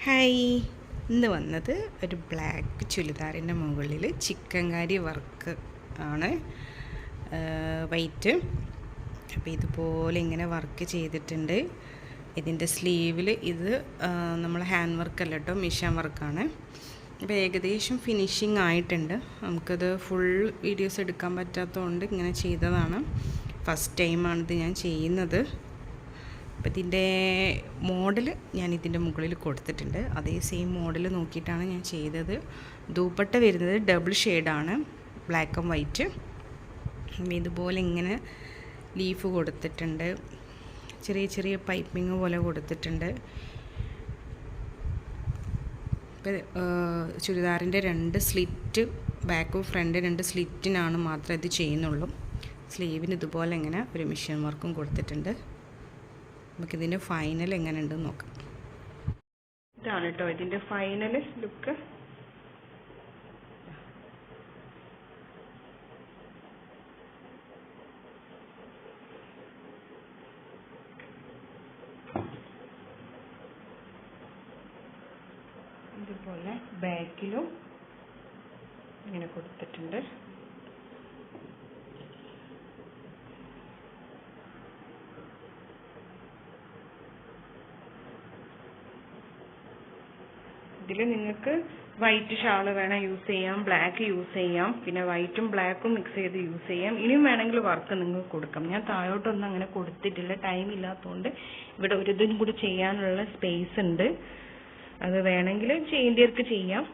Hi, ഇന്ന് വന്നത് ഒരു ബ്ലാക്ക് ചുരിദാറിൻ്റെ മുകളിൽ ചിക്കൻകാരി വർക്ക് ആണ്. വൈറ്റ്. അപ്പോൾ ഇതുപോലെ ഇങ്ങനെ വർക്ക് ചെയ്തിട്ടുണ്ട്. ഇതിൻ്റെ സ്ലീവിൽ ഇത് നമ്മൾ ഹാൻഡ് വർക്കല്ല കേട്ടോ, മിഷൻ വർക്കാണ്. അപ്പോൾ ഏകദേശം ഫിനിഷിങ് ആയിട്ടുണ്ട്. നമുക്കത് ഫുൾ വീഡിയോസ് എടുക്കാൻ പറ്റാത്തതുകൊണ്ട് ഇങ്ങനെ ചെയ്തതാണ്. ഫസ്റ്റ് ടൈമാണിത് ഞാൻ ചെയ്യുന്നത്. അപ്പോൾ ഇതിൻ്റെ മോഡൽ ഞാൻ ഇതിൻ്റെ മുകളിൽ കൊടുത്തിട്ടുണ്ട്. അതേ സെയിം മോഡൽ നോക്കിയിട്ടാണ് ഞാൻ ചെയ്തത്. ദൂപ്പട്ട വരുന്നത് ഡബിൾ ഷെയ്ഡാണ്, ബ്ലാക്ക് ആൻഡ് വൈറ്റ്. ഇതുപോലെ ഇങ്ങനെ ലീഫ് കൊടുത്തിട്ടുണ്ട്, ചെറിയ ചെറിയ പൈപ്പിങ് പോലെ കൊടുത്തിട്ടുണ്ട്. ഇപ്പോൾ ചുരിദാറിൻ്റെ 2 സ്ലിറ്റ്, ബാക്കും ഫ്രണ്ട് 2 സ്ലിറ്റിനാണ് മാത്രമേ ഇത് ചെയ്യുന്നുള്ളൂ. സ്ലീവിന് ഇതുപോലെ ഇങ്ങനെ ഒരു മിഷൻ വർക്കും കൊടുത്തിട്ടുണ്ട്. നമുക്കിതിൻ്റെ ഫൈനൽ എങ്ങനെ ഉണ്ടെന്ന് നോക്കാം. ഇതാണ് കേട്ടോ ഇതിൻ്റെ ഫൈനൽ ലുക്ക്. ഇതുപോലെ ബാക്കിലും ഇങ്ങനെ കൊടുത്തിട്ടുണ്ട്. ഇതിൽ നിങ്ങൾക്ക് വൈറ്റ് ഷാൾ വേണം യൂസ് ചെയ്യാം, ബ്ലാക്ക് യൂസ് ചെയ്യാം, പിന്നെ വൈറ്റും ബ്ലാക്കും മിക്സ് ചെയ്ത് യൂസ് ചെയ്യാം. ഇനിയും വേണമെങ്കിൽ വർക്ക് നിങ്ങൾക്ക് കൊടുക്കാം. ഞാൻ താഴോട്ടൊന്നും അങ്ങനെ കൊടുത്തിട്ടില്ല, ടൈം ഇല്ലാത്തതുകൊണ്ട്. ഇവിടെ ഒരു ഇതും കൂടി ചെയ്യാനുള്ള സ്പേസ് ഉണ്ട്. അത് വേണമെങ്കിൽ ചെയ്യേണ്ടവർക്ക് ചെയ്യാം.